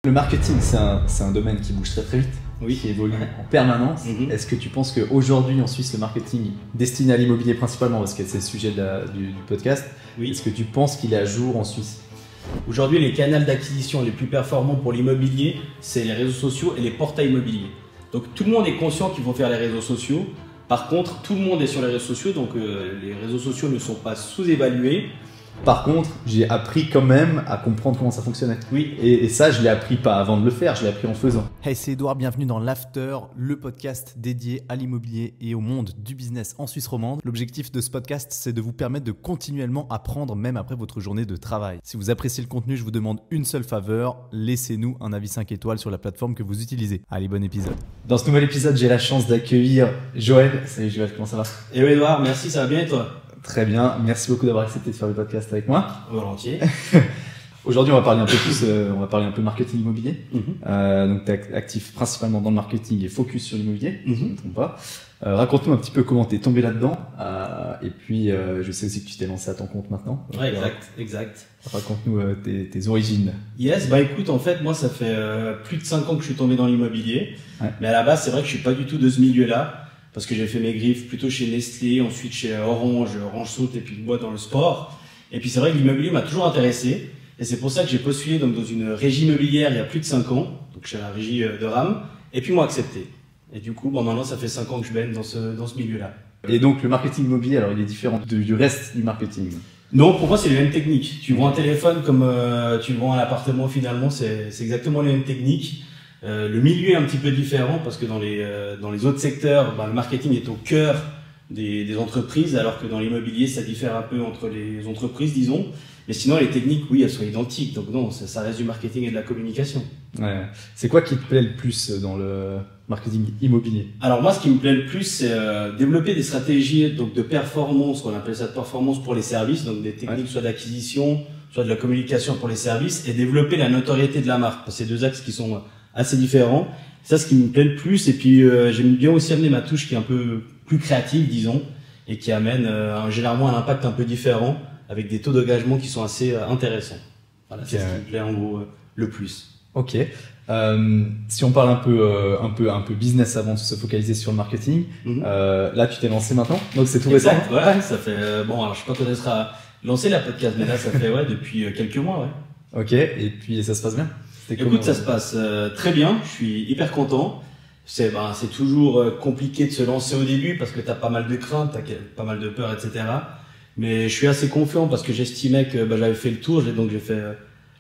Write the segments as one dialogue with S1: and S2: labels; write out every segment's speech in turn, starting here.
S1: Le marketing, c'est un domaine qui bouge très très vite, qui évolue en permanence. Est-ce que tu penses qu'aujourd'hui en Suisse, le marketing destiné à l'immobilier principalement, parce que c'est le sujet du podcast, est-ce que tu penses qu'il est à jour en Suisse?
S2: Aujourd'hui, les canaux d'acquisition les plus performants pour l'immobilier, c'est les réseaux sociaux et les portails immobiliers. Donc tout le monde est conscient qu'il faut faire les réseaux sociaux. Par contre, tout le monde est sur les réseaux sociaux, donc les réseaux sociaux ne sont pas sous-évalués.
S1: Par contre, j'ai appris quand même à comprendre comment ça fonctionnait.
S2: Oui.
S1: Et ça, je l'ai appris pas avant de le faire, je l'ai appris en faisant.
S3: Hey, c'est Edouard, bienvenue dans l'After, le podcast dédié à l'immobilier et au monde du business en Suisse romande. L'objectif de ce podcast, c'est de vous permettre de continuellement apprendre même après votre journée de travail. Si vous appréciez le contenu, je vous demande une seule faveur, laissez-nous un avis 5 étoiles sur la plateforme que vous utilisez. Allez, bon épisode.
S1: Dans ce nouvel épisode, j'ai la chance d'accueillir Joël. Salut Joël, comment ça va?
S2: Hello Edouard, merci, ça va bien et toi?
S1: Très bien, merci beaucoup d'avoir accepté de faire le podcast avec moi.
S2: Volontiers.
S1: Aujourd'hui, on va parler un peu plus, on va parler un peu marketing immobilier. Donc, tu es actif principalement dans le marketing et focus sur l'immobilier, si je ne me trompe pas. Raconte-nous un petit peu comment tu es tombé là-dedans. Et puis, je sais aussi que tu t'es lancé à ton compte maintenant.
S2: Ouais, exact.
S1: Raconte-nous tes origines.
S2: Yes, bah écoute, en fait, moi, ça fait plus de 5 ans que je suis tombé dans l'immobilier. Ouais. Mais à la base, c'est vrai que je suis pas du tout de ce milieu-là. Parce que j'ai fait mes griffes plutôt chez Nestlé, ensuite chez Orange Saute et puis une boîte dans le sport. Et puis c'est vrai que l'immobilier m'a toujours intéressé. Et c'est pour ça que j'ai postulé donc, dans une régie immobilière il y a plus de 5 ans, donc chez la régie de RAM, et puis m'ont accepté. Et du coup, bon, maintenant ça fait 5 ans que je baigne dans ce milieu-là.
S1: Et donc le marketing immobilier, alors il est différent du reste du marketing?
S2: Non, pour moi c'est les mêmes techniques. Tu vends un téléphone comme tu vends un appartement finalement, c'est exactement les mêmes techniques. Le milieu est un petit peu différent parce que dans les autres secteurs, le marketing est au cœur des entreprises, alors que dans l'immobilier, ça diffère un peu entre les entreprises, disons. Mais sinon, les techniques, oui, elles sont identiques. Donc non, ça reste du marketing et de la communication.
S1: Ouais. C'est quoi qui te plaît le plus dans le marketing immobilier?
S2: Alors moi, ce qui me plaît le plus, c'est développer des stratégies donc de performance, on appelle ça de performance pour les services, donc des techniques soit d'acquisition, soit de la communication pour les services, et développer la notoriété de la marque. C'est deux axes qui sont assez différents. Ça, ce qui me plaît le plus. Et puis, j'aime bien aussi amener ma touche qui est un peu plus créative, disons, et qui amène généralement un impact un peu différent, avec des taux d'engagement qui sont assez intéressants. Voilà, c'est ce qui me plaît en gros le plus.
S1: Ok. Si on parle un peu business avant de se focaliser sur le marketing, là, tu t'es lancé maintenant, donc c'est tout récent.
S2: Ouais, ça fait bon. Alors, je sais pas quand elle sera lancée la podcast, mais là, ça fait depuis quelques mois, ouais.
S1: Ok. Et puis, ça se passe bien?
S2: Écoute, ça se passe très bien, je suis hyper content. C'est toujours compliqué de se lancer au début parce que tu as pas mal de craintes, tu as pas mal de peur, etc. Mais je suis assez confiant parce que j'estimais que j'avais fait le tour. Donc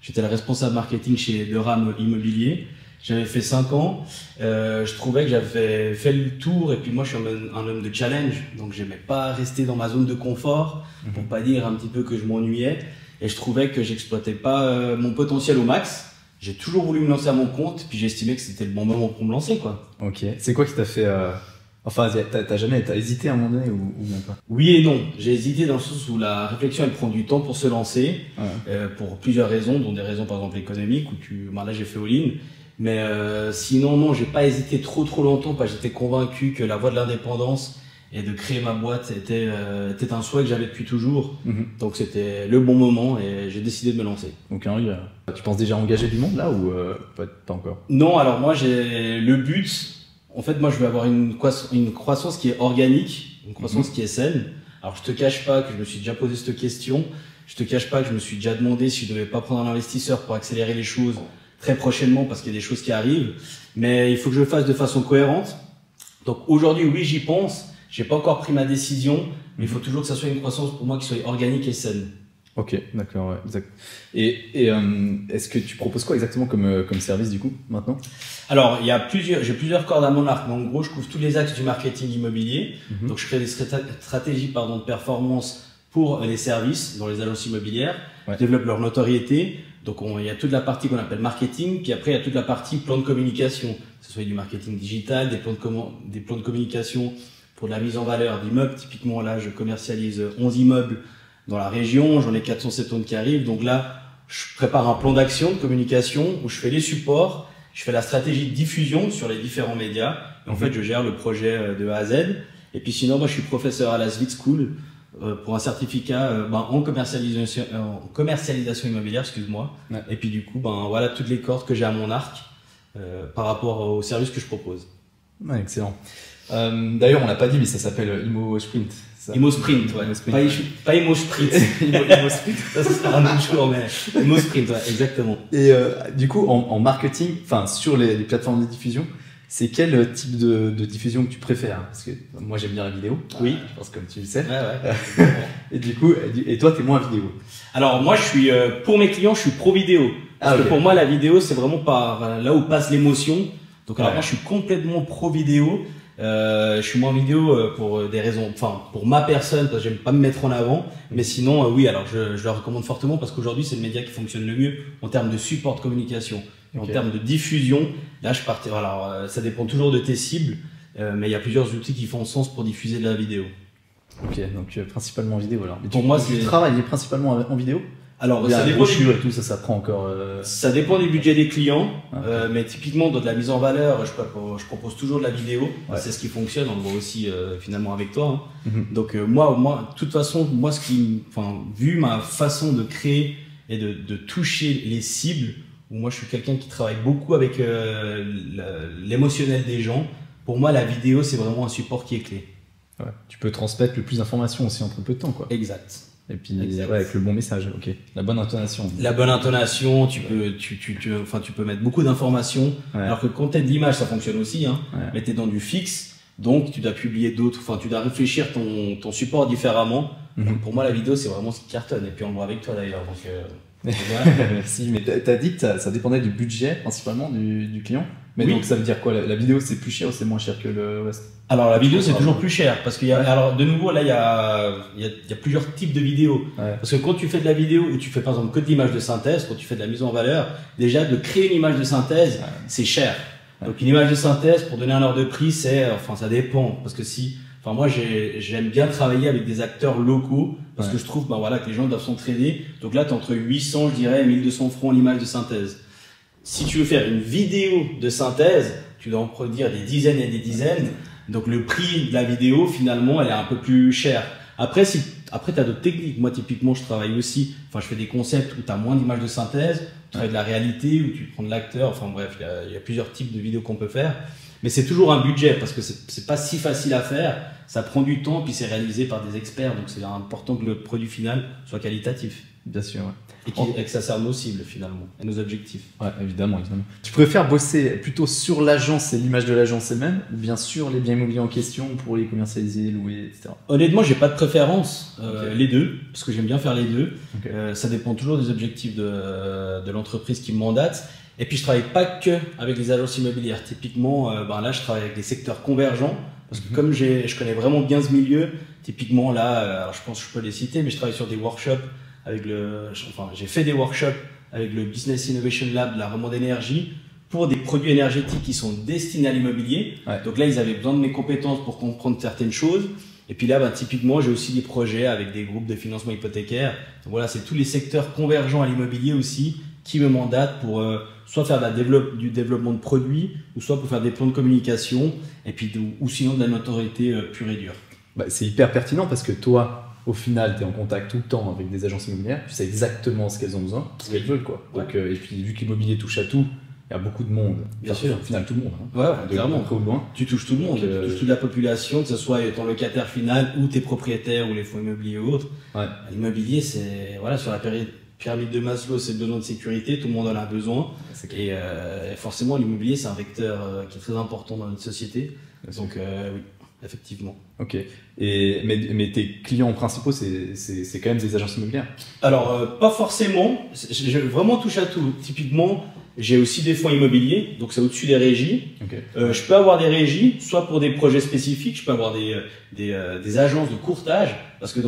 S2: j'étais le responsable marketing chez De RAM Immobilier. J'avais fait 5 ans. Je trouvais que j'avais fait le tour et puis moi je suis un homme de challenge. Donc j'aimais pas rester dans ma zone de confort pour pas dire un petit peu que je m'ennuyais. Et je trouvais que j'exploitais pas mon potentiel au max. J'ai toujours voulu me lancer à mon compte, puis j'ai estimé que c'était le bon moment pour me lancer, quoi.
S1: Ok. C'est quoi qui t'a fait Enfin, t'as hésité à un moment donné ou même pas?
S2: Oui et non. J'ai hésité dans le sens où la réflexion, elle prend du temps pour se lancer, pour plusieurs raisons, dont des raisons par exemple économiques, où là j'ai fait all-in. Mais sinon, non, j'ai pas hésité trop longtemps, parce que j'étais convaincu que la voie de l'indépendance et de créer ma boîte était un souhait que j'avais depuis toujours. Donc c'était le bon moment et j'ai décidé de me lancer.
S1: Aucun regret. Tu penses déjà engager du monde là ou pas encore?
S2: Non, alors moi j'ai le but. En fait, moi je veux avoir une croissance qui est organique, une croissance qui est saine. Alors je te cache pas que je me suis déjà posé cette question. Je te cache pas que je me suis déjà demandé si je devais pas prendre un investisseur pour accélérer les choses très prochainement parce qu'il y a des choses qui arrivent. Mais il faut que je le fasse de façon cohérente. Donc aujourd'hui, oui, j'y pense. J'ai pas encore pris ma décision, mais il faut toujours que ça soit une croissance pour moi qui soit organique et saine.
S1: Ok, d'accord, ouais, exact. Et est-ce que tu proposes quoi exactement comme service du coup maintenant?
S2: Alors j'ai plusieurs cordes à mon arc, mais en gros je couvre tous les axes du marketing immobilier. Donc je crée des stratégies de performance pour les services dans les agences immobilières. Je développe leur notoriété. Donc il y a toute la partie qu'on appelle marketing, puis après il y a toute la partie plan de communication, que ce soit du marketing digital, des plans de communication pour de la mise en valeur d'immeubles. Typiquement là je commercialise 11 immeubles dans la région, j'en ai 470 qui arrivent. Donc là, je prépare un plan d'action de communication où je fais les supports, je fais la stratégie de diffusion sur les différents médias. Et en fait, je gère le projet de A à Z. Et puis sinon, moi, je suis professeur à la Svitz School pour un certificat en commercialisation immobilière, excuse-moi.
S1: Ouais.
S2: Et puis du coup, voilà toutes les cordes que j'ai à mon arc par rapport au service que je propose.
S1: Ouais, excellent. D'ailleurs, on l'a pas dit, mais ça s'appelle Imo Sprint. Ça.
S2: Imo Sprint, ouais.
S1: Imo Sprint,
S2: Pas Imo Sprint.
S1: Imo Sprint.
S2: Ça sera un autre jour, mais Imo Sprint, ouais, exactement.
S1: Et du coup, en marketing, enfin sur les plateformes de diffusion, c'est quel type de diffusion que tu préfères? Parce que moi, j'aime bien la vidéo.
S2: Oui.
S1: Je pense comme tu le sais.
S2: Ouais.
S1: Et du coup, et toi, t'es moins vidéo.
S2: Alors moi, je suis pour mes clients, je suis pro vidéo. Parce que pour moi, la vidéo, c'est vraiment par là où passe l'émotion. Donc alors moi, je suis complètement pro vidéo. Je suis moins vidéo pour des raisons, enfin pour ma personne, parce que j'aime pas me mettre en avant. Mais sinon, oui, alors je le recommande fortement parce qu'aujourd'hui, c'est le média qui fonctionne le mieux en termes de support de communication. En termes de diffusion, là, je partais. Alors, ça dépend toujours de tes cibles, mais il y a plusieurs outils qui font sens pour diffuser de la vidéo.
S1: Ok, donc principalement vidéo alors. Mais
S2: pour moi,
S1: tu travailles principalement en vidéo?
S2: Alors,
S1: ça dépend et tout, ça prend encore.
S2: Ça dépend des budgets des clients, mais typiquement dans de la mise en valeur, je propose toujours de la vidéo. Ouais. C'est ce qui fonctionne. On le voit aussi finalement avec toi. Hein. Donc moi, de toute façon, moi, vu ma façon de créer et de toucher les cibles, où moi je suis quelqu'un qui travaille beaucoup avec l'émotionnel des gens. Pour moi, la vidéo, c'est vraiment un support qui est clé.
S1: Ouais. Tu peux transmettre le plus d'informations aussi en peu de temps, quoi.
S2: Exact.
S1: Et puis avec le bon message, ok. La bonne intonation.
S2: La bonne intonation, tu peux mettre beaucoup d'informations. Ouais. Alors que quand t'as de l'image, ça fonctionne aussi, hein. Ouais. Mais t'es dans du fixe, donc tu dois publier d'autres. Enfin, tu dois réfléchir ton support différemment. Donc pour moi, la vidéo, c'est vraiment ce qui cartonne. Et puis on le voit avec toi d'ailleurs. Donc
S1: voilà. Merci. Mais t'as dit que ça dépendait du budget principalement du client. Mais oui. Donc ça veut dire quoi? La vidéo c'est plus cher ou c'est moins cher que le reste?
S2: Alors la vidéo c'est toujours plus cher parce qu'il y a alors de nouveau là il y a plusieurs types de vidéos. Ouais. Parce que quand tu fais de la vidéo ou tu fais par exemple que de l'image de synthèse, quand tu fais de la mise en valeur, déjà de créer une image de synthèse, c'est cher. Ouais. Donc une image de synthèse pour donner un ordre de prix, ça dépend parce que moi j'aime bien travailler avec des acteurs locaux parce que je trouve que les gens doivent s'entraider. Donc là tu es entre 800 je dirais et 1200 francs l'image de synthèse. Si tu veux faire une vidéo de synthèse, tu dois en produire des dizaines et des dizaines. Donc le prix de la vidéo, finalement, elle est un peu plus chère. Après, tu as d'autres techniques. Moi, typiquement, je travaille aussi. Enfin, je fais des concepts où tu as moins d'images de synthèse, tu travailles de la réalité, où tu prends de l'acteur. Enfin bref, il y a plusieurs types de vidéos qu'on peut faire. Mais c'est toujours un budget parce que c'est pas si facile à faire. Ça prend du temps, puis c'est réalisé par des experts. Donc c'est important que le produit final soit qualitatif.
S1: Bien sûr, ouais.
S2: Et que ça serve nos cibles finalement, et nos objectifs.
S1: Ouais, évidemment. Tu préfères bosser plutôt sur l'agence et l'image de l'agence elle-même, ou bien sûr les biens immobiliers en question pour les commercialiser, louer, etc.
S2: Honnêtement, j'ai pas de préférence, les deux, parce que j'aime bien faire les deux. Okay. Ça dépend toujours des objectifs de l'entreprise qui me mandate. Et puis je travaille pas que avec les agences immobilières. Typiquement, là, je travaille avec des secteurs convergents. Parce que comme je connais vraiment bien ce milieu, typiquement là, alors je pense que je peux les citer, mais je travaille sur des workshops j'ai fait des workshops avec le Business Innovation Lab de la Romande Énergie pour des produits énergétiques qui sont destinés à l'immobilier. Ouais. Donc là, ils avaient besoin de mes compétences pour comprendre certaines choses. Et puis là, typiquement, j'ai aussi des projets avec des groupes de financement hypothécaire. Donc voilà, c'est tous les secteurs convergents à l'immobilier aussi qui me mandatent pour soit faire du développement de produits ou soit pour faire des plans de communication et puis ou sinon de la notoriété pure et dure.
S1: C'est hyper pertinent parce que toi, au final, tu es en contact tout le temps avec des agences immobilières, tu sais exactement ce qu'elles ont besoin, ce qu'elles veulent, quoi. Ouais. Donc, et puis, vu que l'immobilier touche à tout, il y a beaucoup de monde.
S2: Bien sûr.
S1: Au final, tout le monde. Hein.
S2: Ouais, clairement. Tu touches tout le monde. Tu touches toute la population, que ce soit ton locataire final ou tes propriétaires ou les fonds immobiliers ou autres. Ouais. L'immobilier, c'est, sur la pyramide de Maslow, c'est le besoin de sécurité, tout le monde en a besoin. Et forcément, l'immobilier, c'est un vecteur qui est très important dans notre société. Donc, oui. Effectivement.
S1: Ok. Mais tes clients principaux, c'est quand même des agences immobilières?
S2: Alors, pas forcément. Je vraiment touche à tout. Typiquement, j'ai aussi des fonds immobiliers, donc c'est au-dessus des régies. Okay. Je peux avoir des régies, soit pour des projets spécifiques, je peux avoir des agences de courtage, parce que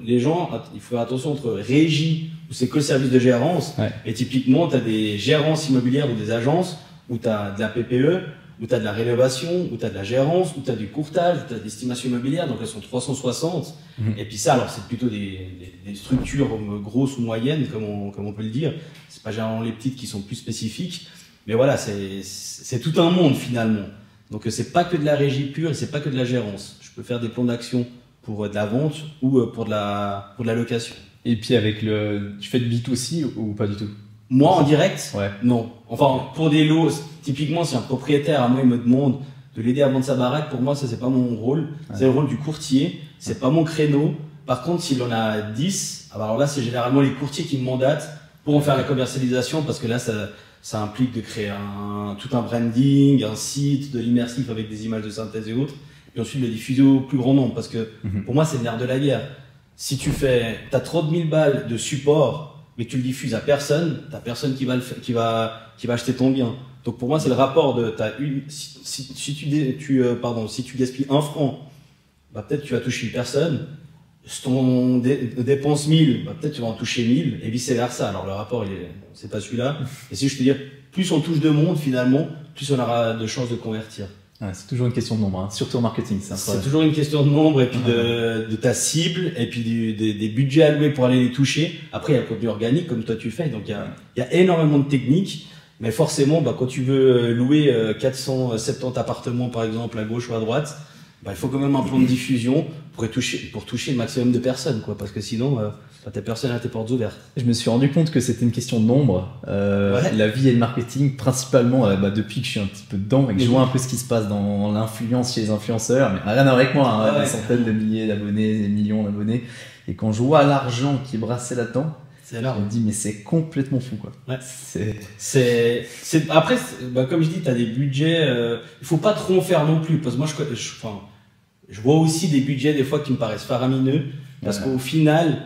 S2: les gens, il faut faire attention entre régie, où c'est que le service de gérance, et typiquement, tu as des gérances immobilières ou des agences où tu as de la PPE, où tu as de la rénovation, où tu as de la gérance, où tu as du courtage, où tu as de l'estimation immobilière, donc elles sont 360. Et puis ça, alors c'est plutôt des structures grosses ou moyennes, comme on peut le dire. C'est pas généralement les petites qui sont plus spécifiques. Mais voilà, c'est tout un monde finalement. Donc c'est pas que de la régie pure et c'est pas que de la gérance. Je peux faire des plans d'action pour de la vente ou pour de la location.
S1: Et puis tu fais de B2C ou pas du tout?
S2: Moi, en direct,
S1: ouais.
S2: Non. Enfin, pour des lots, typiquement, si un propriétaire, à moi, il me demande de l'aider à vendre sa baraque, pour moi, ça, c'est pas mon rôle. Ouais. C'est le rôle du courtier. C'est pas mon créneau. Par contre, s'il en a 10, alors là, c'est généralement les courtiers qui me mandatent pour en faire la commercialisation, parce que là, ça implique de créer tout un branding, un site, de l'immersif avec des images de synthèse et autres, et ensuite de le diffuser au plus grand nombre, parce que pour moi, c'est le nerf de la guerre. Si t'as 30 000 balles de support, mais que tu le diffuses à personne, t'as personne qui va acheter ton bien. Donc pour moi, c'est le rapport de, si tu gaspilles 1 franc, bah peut-être tu vas toucher une personne. Si ton dépense 1000, bah peut-être tu vas en toucher 1000 et vice versa. Alors le rapport, c'est pas celui-là. Et si je te dis, plus on touche de monde finalement, plus on aura de chances de convertir.
S1: Ouais, c'est toujours une question de nombre, hein. Surtout en marketing.
S2: C'est toujours une question de nombre et puis de ta cible et puis des budgets alloués pour aller les toucher. Après, il y a le contenu organique comme toi tu fais. Donc il y a énormément de techniques. Mais forcément, bah, quand tu veux louer 470 appartements par exemple à gauche ou à droite, bah, il faut quand même un plan de diffusion pour toucher le maximum de personnes, quoi, parce que sinon, t'as personne à tes portes ouvertes.
S1: Je me suis rendu compte que c'était une question de nombre. Ouais. La vie et le marketing, principalement, depuis que je suis un petit peu dedans et que je vois un peu ce qui se passe dans l'influence chez les influenceurs, mais rien à voir avec moi, hein, des centaines de milliers d'abonnés, des millions d'abonnés. Et quand je vois l'argent qui est brassé là-dedans, je me dis mais c'est complètement fou, quoi.
S2: Ouais. Après, comme je dis, t'as des budgets. Il faut pas trop en faire non plus, parce que moi, je vois aussi des budgets des fois qui me paraissent faramineux, parce qu'au final,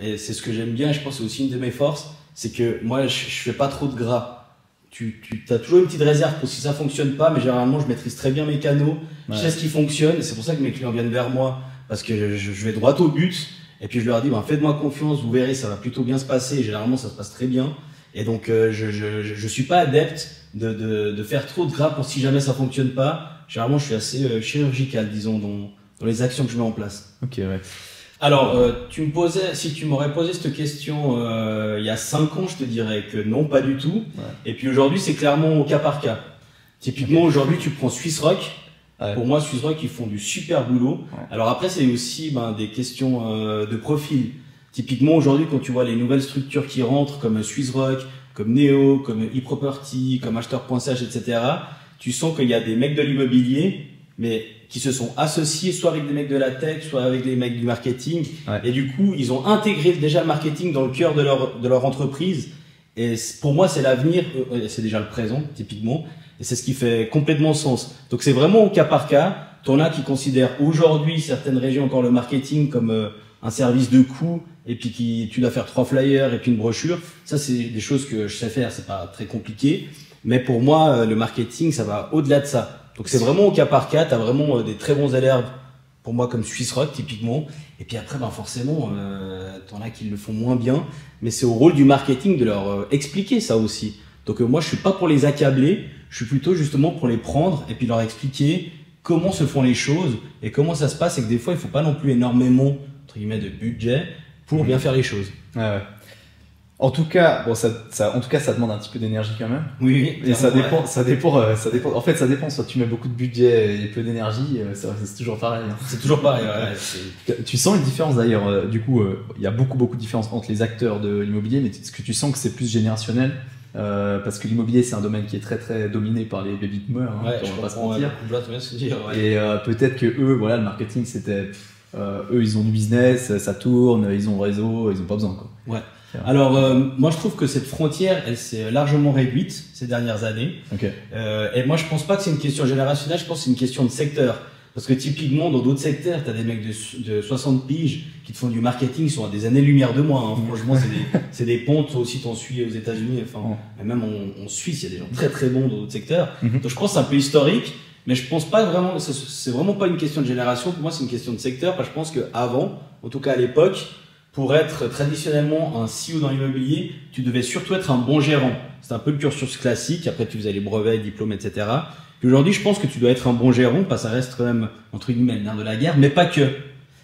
S2: et c'est ce que j'aime bien, je pense que c'est aussi une de mes forces, c'est que moi, je fais pas trop de gras. Tu as toujours une petite réserve pour si ça fonctionne pas, mais généralement, je maîtrise très bien mes canaux, je sais ce qui fonctionne, et c'est pour ça que mes clients viennent vers moi, parce que je vais droit au but. Et puis je leur dis, faites-moi confiance, vous verrez, ça va plutôt bien se passer. Et généralement, ça se passe très bien. Et donc, je suis pas adepte de faire trop de gras pour si jamais ça fonctionne pas. Généralement, je suis assez chirurgical, disons, dans les actions que je mets en place.
S1: Ok, ouais.
S2: Alors, si tu m'aurais posé cette question il y a 5 ans, je te dirais que non, pas du tout. Ouais. Et puis aujourd'hui, c'est clairement au cas par cas. Typiquement, aujourd'hui, tu prends Swiss Rock. Ouais. Pour moi, Swiss Rock, ils font du super boulot. Ouais. Alors après, c'est aussi des questions de profil. Typiquement, aujourd'hui, quand tu vois les nouvelles structures qui rentrent, comme Swiss Rock, comme Neo, comme eProperty, comme Acheteur.ch, etc., tu sens qu'il y a des mecs de l'immobilier, mais qui se sont associés soit avec des mecs de la tech, soit avec des mecs du marketing. Ouais. Et du coup, ils ont intégré déjà le marketing dans le cœur de leur entreprise. Et pour moi, c'est l'avenir, c'est déjà le présent, typiquement. Et c'est ce qui fait complètement sens. Donc c'est vraiment au cas par cas. T'en as qui considèrent aujourd'hui certaines régions encore le marketing comme un service de coût, et puis tu dois faire 3 flyers et puis une brochure. Ça, c'est des choses que je sais faire, c'est pas très compliqué. Mais pour moi, le marketing, ça va au-delà de ça. Donc c'est vraiment au cas par cas. T'as vraiment des très bons élèves, pour moi, comme Swiss Rock typiquement. Et puis après, forcément, t'en as qui le font moins bien. Mais c'est au rôle du marketing de leur expliquer ça aussi. Donc moi, je suis pas pour les accabler. Je suis plutôt justement pour les prendre et puis leur expliquer comment se font les choses et comment ça se passe, et que des fois, il faut pas non plus énormément, entre guillemets, de budget pour bien faire les choses.
S1: Ouais. En tout cas, ça demande un petit peu d'énergie quand même.
S2: Oui.
S1: Et ça dépend. En fait, ça dépend. Soit tu mets beaucoup de budget et peu d'énergie, c'est toujours pareil. Hein.
S2: C'est toujours pareil. Ouais,
S1: tu sens une différence d'ailleurs. Du coup, il y a beaucoup de différences entre les acteurs de l'immobilier, mais est-ce que tu sens que c'est plus générationnel? Parce que l'immobilier, c'est un domaine qui est très très dominé par les baby boomers. Hein,
S2: ouais, je comprends pas se mentir. Ouais.
S1: Et peut-être que eux, voilà, le marketing, c'était eux, ils ont du business, ça tourne, ils ont un réseau, ils ont pas besoin, quoi.
S2: Ouais. Alors moi je trouve que cette frontière elle s'est largement réduite ces dernières années.
S1: Okay.
S2: Et moi je pense pas que c'est une question générationnelle, je pense que c'est une question de secteur. Parce que typiquement dans d'autres secteurs, t'as des mecs de 60 piges qui te font du marketing, ils sont à des années-lumière de moi. Hein. Franchement, c'est des pontes. Toi aussi t'en suis aux États-Unis, même en Suisse, il y a des gens très très bons dans d'autres secteurs. Donc je pense que c'est un peu historique, mais je pense pas vraiment. C'est vraiment pas une question de génération. Pour moi, c'est une question de secteur. Parce que je pense que avant, en tout cas à l'époque, pour être traditionnellement un CEO dans l'immobilier, tu devais surtout être un bon gérant. C'est un peu le cursus classique. Après, tu faisais les brevets, diplômes, etc. Puis aujourd'hui, je pense que tu dois être un bon gérant, parce que ça reste quand même, entre guillemets, le nerf de la guerre, mais pas que.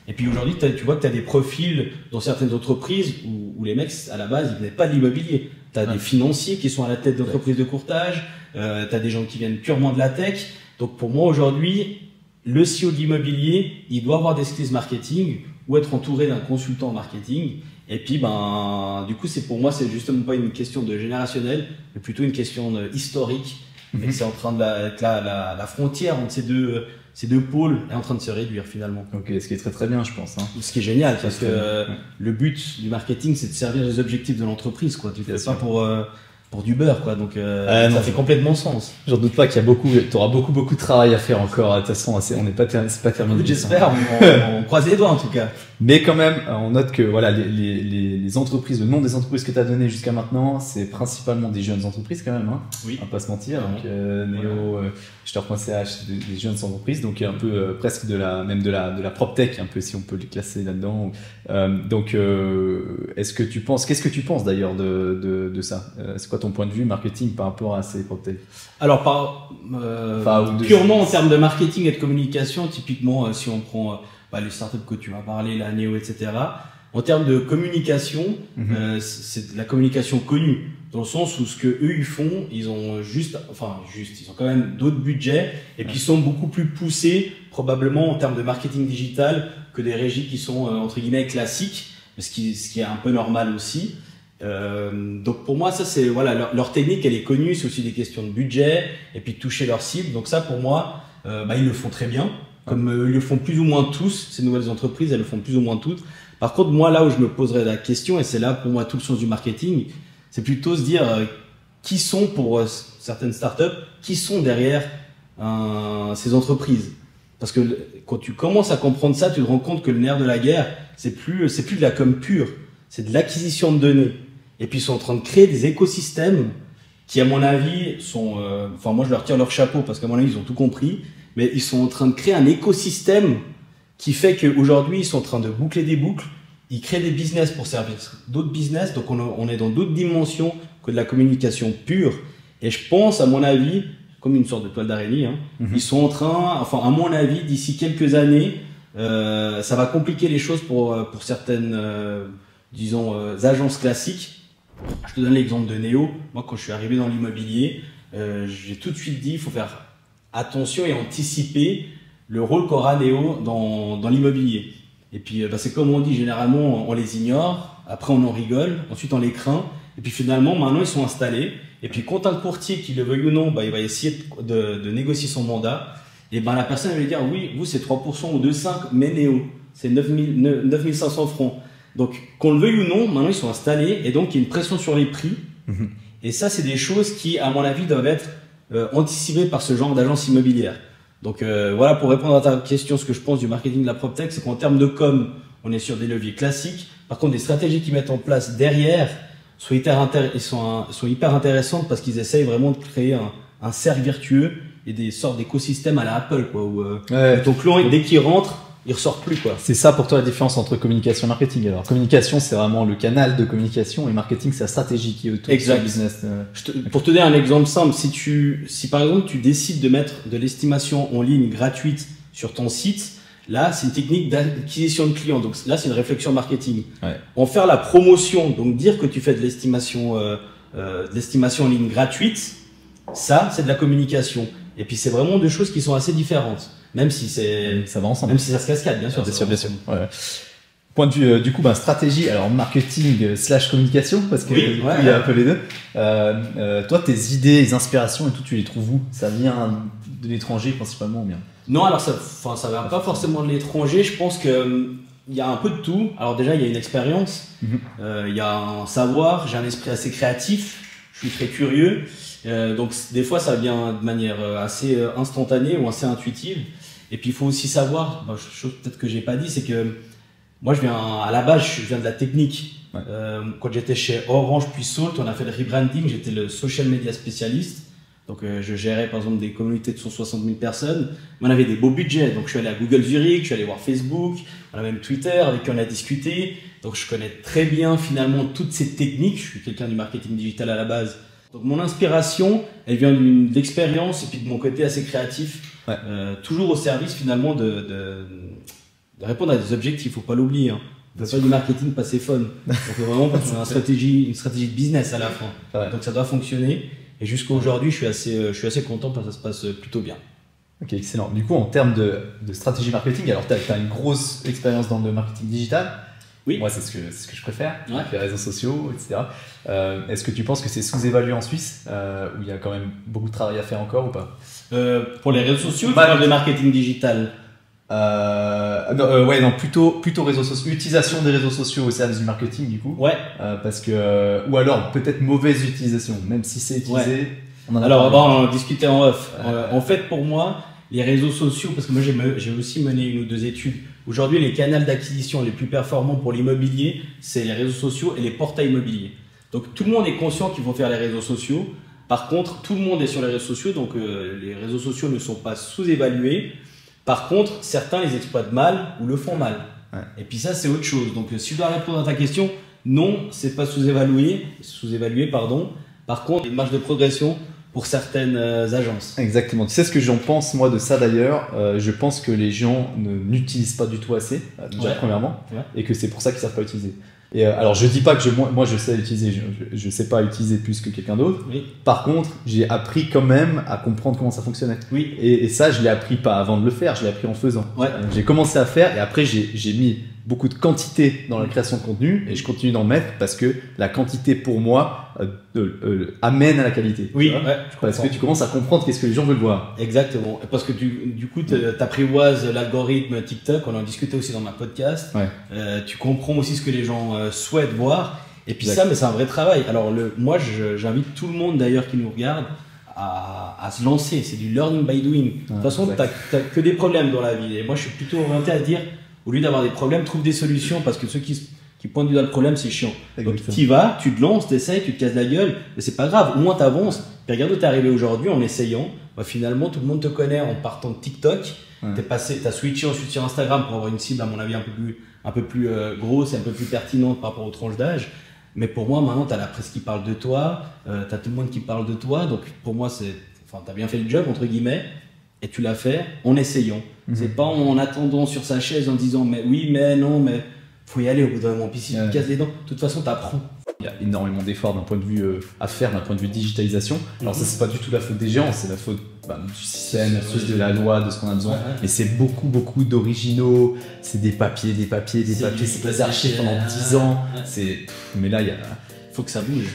S2: Et puis aujourd'hui, tu vois que tu as des profils dans certaines entreprises où les mecs, à la base, ils venaient pas de l'immobilier. Tu as des financiers qui sont à la tête d'entreprises de courtage, tu as des gens qui viennent purement de la tech. Donc pour moi, aujourd'hui, le CEO de l'immobilier, il doit avoir des skills marketing ou être entouré d'un consultant en marketing. Et puis, du coup, pour moi, c'est justement pas une question de générationnel, mais plutôt une question historique. Et c'est en train de la frontière entre ces deux pôles est en train de se réduire finalement.
S1: Ok, ce qui est très très bien, je pense. Hein.
S2: Ce qui est génial, parce que le but du marketing, c'est de servir les objectifs de l'entreprise, quoi. Tu fais ça pour du beurre, quoi. Donc, ça fait complètement sens.
S1: J'en doute pas qu'il y a t'auras beaucoup de travail à faire encore. De toute façon, c'est pas terminé.
S2: J'espère, on croise les doigts en tout cas.
S1: Mais quand même, on note que voilà, les entreprises, le nom des entreprises que tu as donné jusqu'à maintenant, c'est principalement des jeunes entreprises quand même, hein.
S2: Oui.
S1: On va pas se mentir. Donc, Néo, Acheteur.ch, c'est des jeunes entreprises, donc un peu presque de la PropTech, un peu si on peut les classer là-dedans. Qu'est-ce que tu penses d'ailleurs de ça? C'est quoi ton point de vue marketing par rapport à ces PropTech?
S2: Alors, purement en termes de marketing et de communication, typiquement, si on prend les startups que tu m'as parlé, la Néo, etc. En termes de communication, c'est de la communication connue, dans le sens où ce que eux ils font, ils ont ils ont quand même d'autres budgets et puis ils sont beaucoup plus poussés probablement en termes de marketing digital que des régies qui sont entre guillemets classiques, ce qui est un peu normal aussi. Donc pour moi ça c'est leur technique elle est connue, c'est aussi des questions de budget et puis de toucher leur cible. Donc ça pour moi ils le font très bien, comme ils le font plus ou moins tous, ces nouvelles entreprises elles le font plus ou moins toutes. Par contre moi là où je me poserais la question, et c'est là pour moi tout le sens du marketing, c'est plutôt se dire qui sont pour certaines startups, qui sont derrière ces entreprises. Parce que quand tu commences à comprendre ça, tu te rends compte que le nerf de la guerre, c'est plus de la com pure, c'est de l'acquisition de données. Et puis ils sont en train de créer des écosystèmes qui, à mon avis, sont, moi je leur tire leur chapeau parce qu'à mon avis ils ont tout compris, mais ils sont en train de créer un écosystème qui fait qu'aujourd'hui ils sont en train de boucler des boucles, ils créent des business pour servir d'autres business, donc on est dans d'autres dimensions que de la communication pure. Et je pense, à mon avis, comme une sorte de toile d'araignée, ils sont en train, à mon avis, d'ici quelques années, ça va compliquer les choses pour certaines, agences classiques. Je te donne l'exemple de Néo. Moi, quand je suis arrivé dans l'immobilier, j'ai tout de suite dit, il faut faire attention et anticiper le rôle qu'aura Néo dans l'immobilier. Et puis, c'est comme on dit, généralement, on les ignore, après on en rigole, ensuite on les craint, et puis finalement, maintenant, ils sont installés. Et puis, quand un courtier, qui le veuille ou non, il va essayer de négocier son mandat, et la personne elle va lui dire, oui, vous, c'est 3% ou 2,5, mais Néo, c'est 9500 francs. Donc, qu'on le veuille ou non, maintenant, ils sont installés, et donc, il y a une pression sur les prix. Et ça, c'est des choses qui, à mon avis, doivent être anticipées par ce genre d'agence immobilière. Donc pour répondre à ta question, ce que je pense du marketing de la PropTech, c'est qu'en termes de com, on est sur des leviers classiques. Par contre, des stratégies qu'ils mettent en place derrière sont hyper intéressantes parce qu'ils essayent vraiment de créer un cercle vertueux et des sortes d'écosystèmes à la Apple, quoi. Où ton client, dès qu'il rentre, il ressort plus, quoi.
S1: C'est ça pour toi la différence entre communication et marketing. Alors, communication, c'est vraiment le canal de communication et marketing, c'est la stratégie qui est autour du business.
S2: Pour te donner un exemple simple, si par exemple tu décides de mettre de l'estimation en ligne gratuite sur ton site, là, c'est une technique d'acquisition de clients. Donc là, c'est une réflexion marketing. En faire la promotion, donc dire que tu fais de l'estimation en ligne gratuite, ça, c'est de la communication. Et puis, c'est vraiment deux choses qui sont assez différentes. Même si
S1: ça va ensemble.
S2: Même si ça se cascade, bien sûr.
S1: Bien sûr. Ouais. Point de vue, du coup, stratégie, alors marketing / communication, parce que il y a un peu les deux. Toi, tes idées, les inspirations et tout, tu les trouves où? Ça vient de l'étranger principalement ou bien?
S2: Non, alors ça vient pas forcément de l'étranger. Je pense que il y a un peu de tout. Alors déjà, il y a une expérience, il y a un savoir, j'ai un esprit assez créatif, je suis très curieux. Donc des fois, ça vient de manière assez instantanée ou assez intuitive. Et puis il faut aussi savoir, chose peut-être que j'ai pas dit, c'est que moi à la base je viens de la technique. Quand j'étais chez Orange puis Salt, on a fait le rebranding, j'étais le social media spécialiste. Donc je gérais par exemple des communautés de 160 000 personnes. On avait des beaux budgets, donc je suis allé à Google Zurich, je suis allé voir Facebook, on a même Twitter avec qui on a discuté. Donc je connais très bien finalement toutes ces techniques. Je suis quelqu'un du marketing digital à la base. Donc mon inspiration, elle vient d'expérience et puis de mon côté assez créatif. Toujours au service finalement de répondre à des objectifs, faut pas l'oublier. On fait pas du marketing passer fun. On fait vraiment une stratégie de business à la fin. Donc ça doit fonctionner. Et jusqu'à aujourd'hui, je suis assez content parce que ça se passe plutôt bien.
S1: Ok, excellent. Du coup, en termes de stratégie marketing, alors tu as une grosse expérience dans le marketing digital.
S2: Oui.
S1: Moi, c'est ce que je préfère,
S2: Ouais.
S1: avec les réseaux sociaux, etc. Est-ce que tu penses que c'est sous-évalué en Suisse, où il y a quand même beaucoup de travail à faire encore ou pas?
S2: Pour les réseaux sociaux, tu parles de marketing digital.
S1: Non, plutôt réseaux sociaux, utilisation des réseaux sociaux au service du marketing, du coup.
S2: Ouais.
S1: Parce que, ou alors peut-être mauvaise utilisation, même si c'est utilisé. On en a
S2: Alors,
S1: parlé.
S2: on en discutait en off. En fait, pour moi, les réseaux sociaux, parce que moi j'ai aussi mené 1 ou 2 études. Aujourd'hui, les canaux d'acquisition les plus performants pour l'immobilier, c'est les réseaux sociaux et les portails immobiliers. Donc tout le monde est conscient qu'il faut faire les réseaux sociaux. Par contre, tout le monde est sur les réseaux sociaux, donc les réseaux sociaux ne sont pas sous-évalués. Par contre, certains les exploitent mal ou le font mal.
S1: Ouais.
S2: Et puis ça, c'est autre chose. Donc si je dois répondre à ta question, non, c'est pas sous-évalué, pardon. Par contre, il y a une marge de progression pour certaines agences.
S1: Exactement. Tu sais ce que j'en pense moi de ça d'ailleurs. Je pense que les gens n'utilisent pas du tout assez, déjà
S2: Ouais.
S1: premièrement,
S2: Ouais.
S1: et que c'est pour ça qu'ils savent pas utiliser. Et alors je dis pas que moi je sais utiliser, je sais pas utiliser plus que quelqu'un d'autre.
S2: Oui.
S1: Par contre, j'ai appris quand même à comprendre comment ça fonctionnait.
S2: Oui.
S1: Et ça, je l'ai appris pas avant de le faire, je l'ai appris en faisant.
S2: Ouais.
S1: J'ai commencé à faire et après j'ai mis beaucoup de quantité dans la création de contenu et je continue d'en mettre parce que la quantité pour moi amène à la qualité.
S2: Oui,
S1: Tu vois,
S2: ouais, je
S1: parce que
S2: comprends.
S1: tu commences à comprendre qu'est-ce que les gens veulent voir.
S2: Exactement. Parce que du coup, t'apprivoises l'algorithme TikTok, on en discutait aussi dans ma podcast.
S1: Ouais.
S2: Tu comprends aussi ce que les gens souhaitent voir. Et puis
S1: Exact.
S2: ça, mais c'est un vrai travail. Alors moi, j'invite tout le monde d'ailleurs qui nous regarde à se lancer. C'est du learning by doing. De toute façon,
S1: exact.
S2: t'as que des problèmes dans la vie. Et moi, je suis plutôt orienté à dire, au lieu d'avoir des problèmes, trouve des solutions parce que ceux qui pointent du doigt le problème, c'est chiant. Donc
S1: Exactement.
S2: t'y vas, tu te lances, t'essayes, tu te casses la gueule, mais c'est pas grave, au moins t'avances. Puis regarde où t'es arrivé aujourd'hui en essayant. Bah, finalement, tout le monde te connaît en partant de TikTok.
S1: Ouais.
S2: T'as switché ensuite sur Instagram pour avoir une cible, à mon avis, un peu plus grosse et un peu plus pertinente par rapport aux tranches d'âge. Mais pour moi, maintenant, t'as la presse qui parle de toi, t'as tout le monde qui parle de toi. Donc pour moi, t'as bien fait le job, entre guillemets, et tu l'as fait en essayant. C'est pas en attendant sur sa chaise en disant mais oui, mais non, mais faut y aller au bout d'un moment. Puis si tu te casses les dents, de toute façon, t'apprends.
S1: Il y a énormément d'efforts d'un point de vue à faire, d'un point de vue digitalisation. Alors ça, c'est pas du tout la faute des géants, c'est la faute du système, de la loi, de ce qu'on a besoin.
S2: Ouais.
S1: Mais c'est beaucoup d'originaux, c'est des papiers, c'est des archives pendant 10 ans.
S2: Ouais.
S1: Mais là, il y a...
S2: Faut que ça bouge.